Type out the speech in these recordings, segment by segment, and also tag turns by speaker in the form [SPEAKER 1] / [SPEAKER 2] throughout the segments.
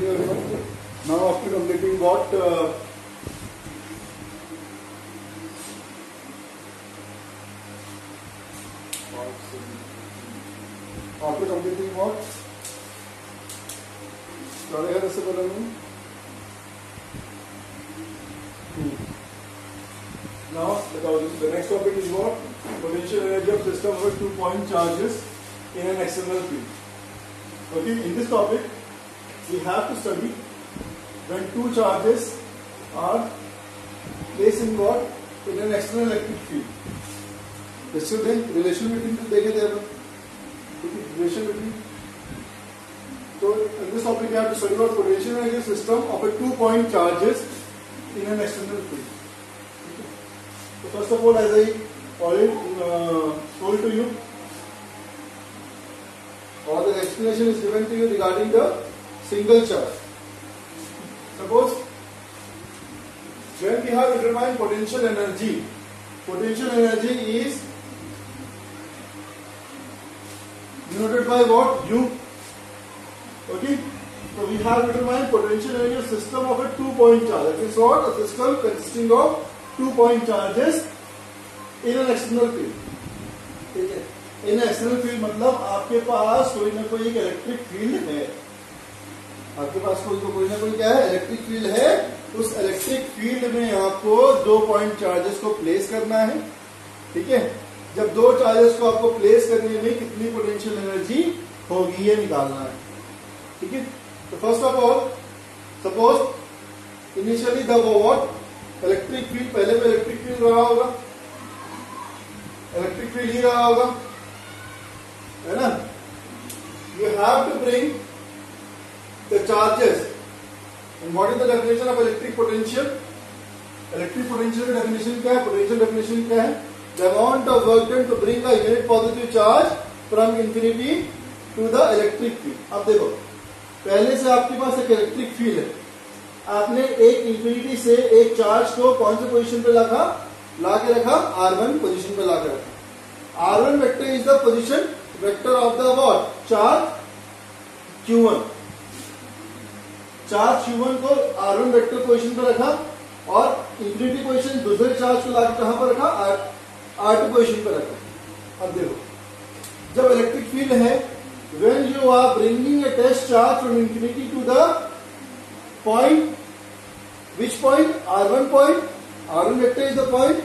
[SPEAKER 1] evening everyone. Now after completing what साढ़े 11 से बोला हूँ. Now the next topic is what? Potential energy of system with 2 point charges in an external field. Okay, in this topic we have to study when two charges are placed in what? In an external electric field. Yesterday relation between देखे थे अपन. Relation between. So in this topic we have to study about potential energy system of a 2 point charges in an external field. So first of all, as I already told to you, or the explanation is given to you regarding the single charge. Suppose when we have determined potential energy is denoted by what? U. Okay. So we have determined potential energy of system of a 2 point charge. That is what? A system consisting of 2 point charges in an external field. ठीक है. इन external field मतलब आपके पास कोई ना कोई एक electric field है. आपके पास कोई ना कोई क्या है? इलेक्ट्रिक फील्ड है. उस इलेक्ट्रिक फील्ड में आपको 2 पॉइंट चार्जेस को प्लेस करना है. ठीक है. जब 2 चार्जेस को आपको प्लेस करने में कितनी पोटेंशियल एनर्जी होगी ये निकालना है. ठीक है. तो first of all suppose initially the what electric field, पहले में इलेक्ट्रिक फील्ड रहा होगा, इलेक्ट्रिक फील्ड ही रहा होगा, है ना. You have to bring the charges. And what is the definition of electric potential? Electric potential की डेफिनेशन क्या है? पोटेंशियल डेफिनेशन क्या है? The amount of work done to bring a unit positive charge from infinity to the electric field. अब देखो, पहले से आपके पास एक इलेक्ट्रिक फील्ड है. आपने एक इंफिनिटी से एक चार्ज को कौन से पोजीशन पे ला के रखा? R1 पोजीशन पे ला के रखा. R1 vector is the position vector of the what? Charge Q1. Charge Q1 को R1 वेक्टर पोजीशन पे रखा और इंफिनिटी पोजीशन दूसरे चार्ज को लाके कहां पर रखा? R2 पोजीशन पे रखा. अब देखो, जब इलेक्ट्रिक फील्ड है, when you are bringing a test charge from infinity to the point, which point? R1 point. R1 vector is the point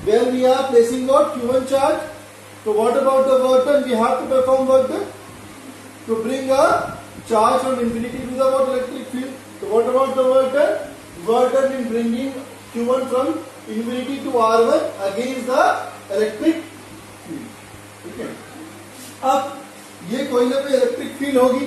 [SPEAKER 1] where we are placing what? Q1 charge. So what about the work done? We have to perform work done to bring a charge from infinity to the what? Electric field. So what about the work done? Work done in bringing Q1 from infinity to R1 against the electric field. ठीक है. अब ये कोई ना कोई electric field होगी,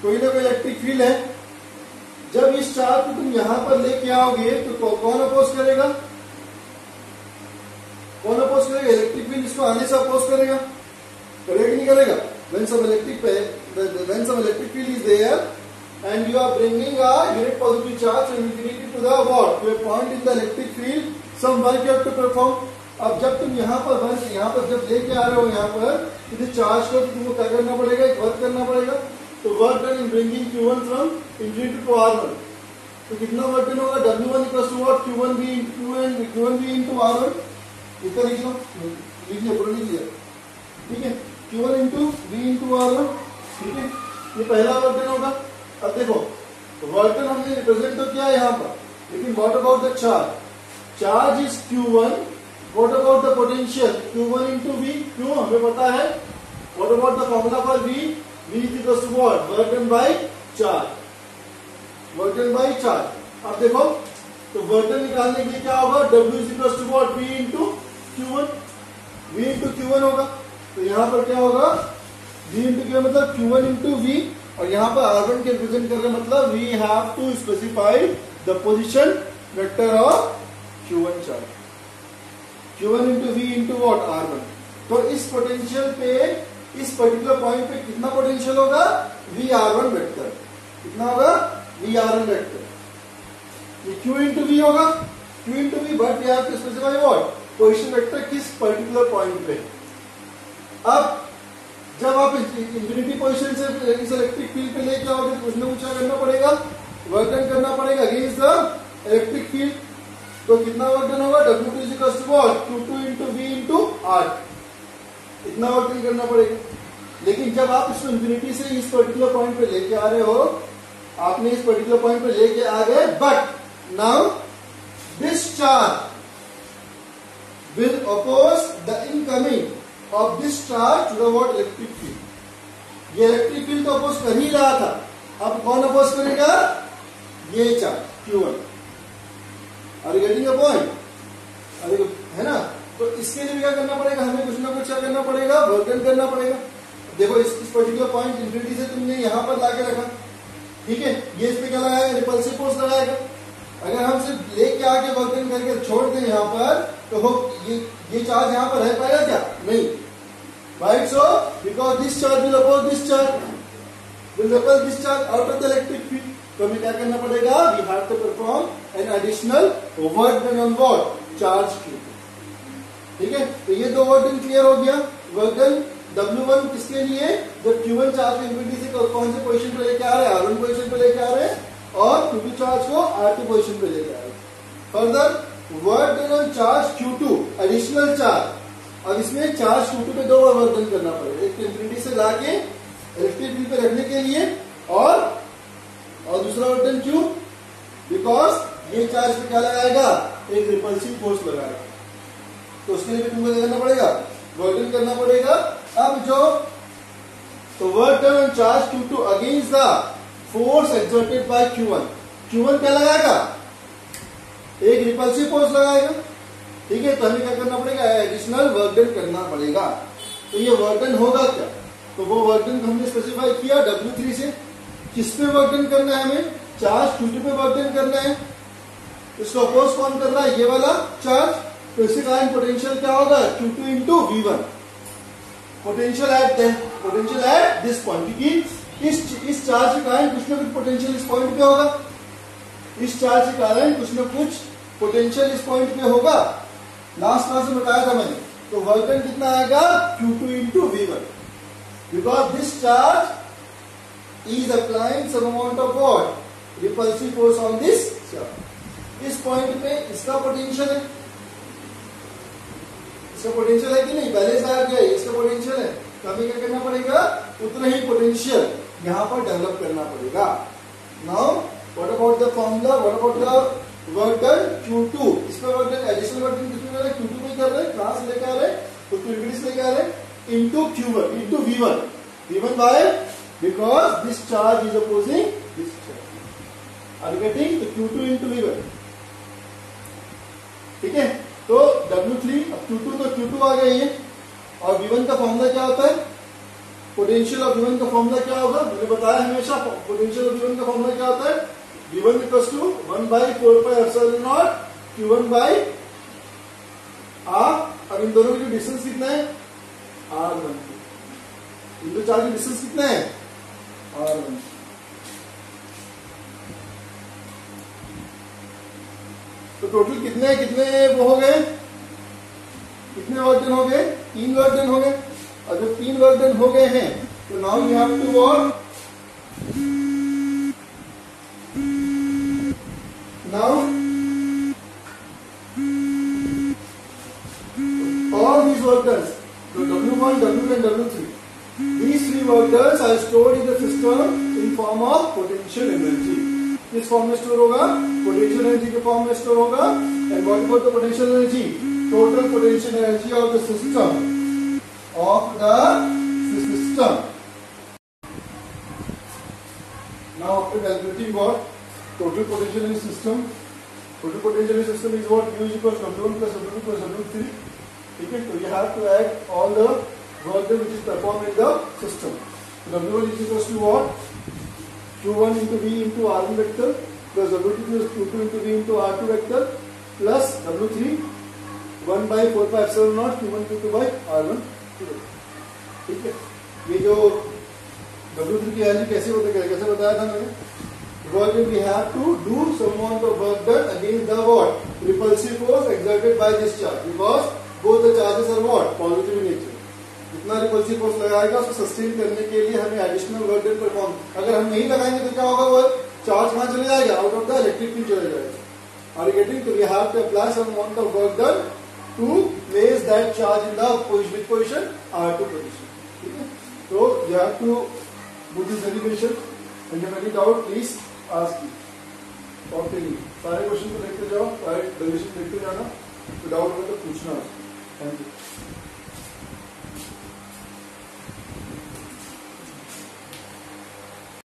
[SPEAKER 1] कोई ना कोई इलेक्ट्रिक फील्ड है. जब इस चार्ज को तुम यहां पर लेके आओगे तो कौन अपोज करेगा? कौन अपोज करेगा? इलेक्ट्रिक फील्ड इसको आने से अपोज करेगा. करेगा नहीं करेगा? when some electric field is there and you are bringing a unit positive charge from infinity to the what? To a point in the electric field, some work you have to perform. अब जब तुम यहाँ पर जब लेके आ रहे हो यहाँ पर इस चार्ज को, तो तुमको क्या करना पड़ेगा? एक वर्क करना पड़ेगा. तो work done in bringing Q1 from infinity to R1. तो कितना वर्क डन होगा? W1 equals to what? Q1V into R1. इतना लिख लो, लीजिए पूरा लीजिए. ठीक है. Q1 into V into R1. ठीक है. ये पहला वर्क डन होगा. अब देखो, वर्क डन हमने रिप्रेजेंट तो किया यहाँ पर, लेकिन what about the charge? Charge is Q1. What about the potential? Q1 into V. क्यों? हमें पता है. What about the formula for V? V is equals to what? Work done by charge. Work done by charge. अब देखो, तो work done निकालने के लिए क्या होगा? W is equals to what? V into Q1. V into Q1 होगा. तो यहाँ पर क्या होगा? V into Q1 मतलब Q1 into V, और यहाँ पर R1 के रिप्रेजेंट करके मतलब we have to specify the position vector of Q1 charge. Q1 into V into what? R1. तो इस पोटेंशियल पे, इस पर्टिकुलर पॉइंट पे कितना पोटेंशियल होगा? VR1 vector. कितना होगा? VR1 vector. ये Q into V होगा. Q into V, but we have to specify what? Position vector किस पर्टिकुलर पॉइंट पे. अब जब आप इंफिनिटी पोजीशन से इस इलेक्ट्रिक फील्ड पे लेके आओगे तो कुछ ना कुछ करना पड़ेगा, वर्क डन करना पड़ेगा अगेंस्ट द इलेक्ट्रिक फील्ड। तो कितना वर्क डन होगा? W2 is equal to what? Q2 into V into R। इतना वर्क डन करना पड़ेगा। लेकिन जब आप इसको इंफिनिटी से इस पर्टिकुलर पॉइंट पे लेके आ रहे हो, आपने इस पर्टिकुलर पॉइंट पे लेके आ गए, but now this charge will oppose the incoming of this charge to the what? Electric field। ये इलेक्ट्रिक फील्ड तो अपोज कर ही रहा था, अब कौन अपोज करेगा? ये charge Q1। Are you getting a point? अरे है ना? तो इसके लिए क्या करना पड़ेगा? हमें कुछ ना कुछ क्या करना पड़ेगा? वर्क डन करना पड़ेगा। देखो इस पर्टिकुलर पॉइंट इंफिनिटी से तुमने यहां पर लाके रखा, ठीक है, ये इस पे क्या लगाएगा? रिपल्सिव फोर्स लगाएगा। अगर हम सिर्फ लेके आके वर्क डन करके छोड़ दें यहां पर, तो हो ये चार्ज यहां पर रह पाएगा क्या? नहीं, right? So because this charge will oppose this charge, will repel this charge out of the electric field. तो हमें क्या करना पड़ेगा? We have to perform an additional work done on what? Charge Q2। ठीक है, तो ये दो वर्क डन क्लियर हो गया। वर्क डन W1 किसके लिए? जब Q1 चार्ज इंफिनिटी से कौन से पोजीशन पे लेके आ रहे हैं? R1 पोजीशन पे लेके आ रहे हैं, और Q2 चार्ज को R2 पोजीशन पे लेके आ रहे हैं। Further work done on charge Q2 additional charge. अब इसमें चार्ज Q2 पे दो बार वर्क डन करना पड़ेगा, एक इंफिनिटी से लाके इलेक्ट्रिक फील्ड पे रखने के लिए, और दूसरा वर्क डन क्यों? बिकॉज ये चार्ज पे क्या लगाएगा? एक रिपल्सिव फोर्स लगाएगा। तो उसके लिए भी तुमको क्या करना पड़ेगा? वर्क डन करना पड़ेगा। अब तो work done on charge Q2 against the force exerted by Q1। Q1 क्या लगाएगा? एक रिपल्सिव फोर्स लगाएगा। ठीक है, तो हमें क्या करना पड़ेगा? एडिशनल वर्क डन करना पड़ेगा। तो ये वर्क डन होगा क्या? तो वो वर्क डन हमने स्पेसिफाई किया W3 से। किस पे वर्क डन करना है? हमें चार्ज Q2 पे वर्क डन करना है। इसको अपोज कौन कर रहा है? ये वाला चार्ज। तो इसके कारण पोटेंशियल क्या होगा? Q2 into V1। Potential at this point, क्योंकि इस चार्ज के कारण कुछ ना कुछ पोटेंशियल इस पॉइंट पे होगा। इस चार्ज के कारण कुछ ना कुछ पोटेंशियल इस पॉइंट पे होगा। लास्ट क्लास में बताया था मैंने। तो वर्क डन कितना आएगा? Q2 into V1, because this charge is applying some amount of what? Repulsive force on this charge. इस पॉइंट पे इसका पोटेंशियल है, इसका पोटेंशियल है कि नहीं? पहले से आ गया, इसका पोटेंशियल है। तो हमें क्या करना पड़ेगा? उतना ही पोटेंशियल यहां पर डेवलप करना पड़ेगा। Now what about the formula? What about the work done Q2? इस पर work done, additional work done कितने कर रहे हैं? Q2 में कर रहे हैं। कहां से लेके आ रहे हैं? तो इंफिनिटी से लेके आ रहे हैं, into Q1 into V1। V1 by, because this charge is opposing this charge. Are you getting? तो Q2 इंटू V1। ठीक है, तो W3 अब Q2 तो Q2 आ गई है, और V1 का फॉर्मूला क्या होता है? पोटेंशियल ऑफ V1 का फॉर्मूला क्या होगा? मैंने बताया हमेशा पोटेंशियल ऑफ V1 का फॉर्मूला क्या होता है? V1 equals to 1/4πε0 Q1 bye R। अब इन दोनों के डिस्टेंस कितना है? R1। इन दो चार्ज के डिस्टेंस कितना है? R1। तो टोटल कितने वो हो गए? कितने वर्क डन हो गए? 3 वर्क डन हो गए। और जब 3 वर्क डन हो गए हैं, तो now we have to work, now all these work done, so W1, W2 and W3, these 3 work done are stored in the system in form of potential energy। किस form में store होगा? Potential energy के form में store होगा। And what about the potential energy? Total potential energy of the system, now after calculating what total potential in the system, total potential in the system is what? U is equal to W1 plus W2 plus W3। ठीक है, तो you have to add all the work done which is performed in the system। so W1 is equal to what? Q1 into V into R1 vector plus W2 plus Q2 into V into R2 vector plus W3 1/4πε0 Q1 Q2 by R1। ठीक है, ये जो W3 की value कैसे बताया था मैंने? Because we have to do some amount of work done against the what? Repulsive force exerted by this charge, because both the charges are what? Positive in nature। जितना रिपल्सिव फोर्स लगाएगा उसको sustain करने के लिए हमें additional work done perform, अगर हम नहीं लगाएंगे तो क्या होगा, वो चार्ज कहां चले जाएगा, out of the electric field चले जाएगा। Are you getting? तो we have to apply some amount of work done to place that charge in the position R2 position, ठीक है। तो you have to do this derivation, and if any doubt please ask me. Okay, सारे question को देखते जाओ, right, derivation देखते जाना, तो डाउट हो तो पूछना। Thank you.